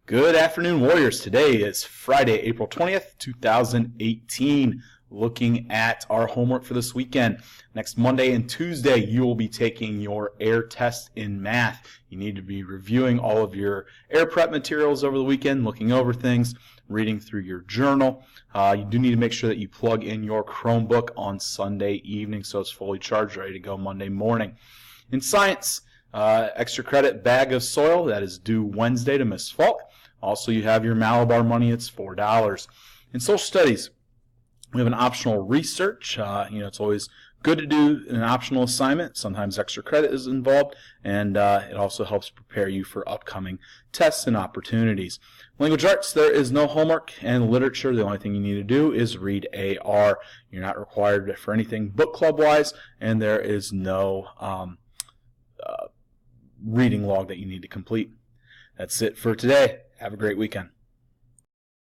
Good afternoon, Warriors. Today is Friday, April 20th, 2018. Looking at our homework for this weekend. Next Monday and Tuesday, you will be taking your air test in math. You need to be reviewing all of your air prep materials over the weekend, looking over things, reading through your journal. You do need to make sure that you plug in your Chromebook on Sunday evening so it's fully charged, ready to go Monday morning. In science, extra credit bag of soil, that is due Wednesday to Miss Falk. Also, you have your Malabar money, it's $4. In social studies, we have an optional research. It's always good to do an optional assignment. Sometimes extra credit is involved, and it also helps prepare you for upcoming tests and opportunities. Language arts, there is no homework, and literature, the only thing you need to do is read AR. You're not required for anything book club-wise, and there is no reading log that you need to complete. That's it for today. Have a great weekend.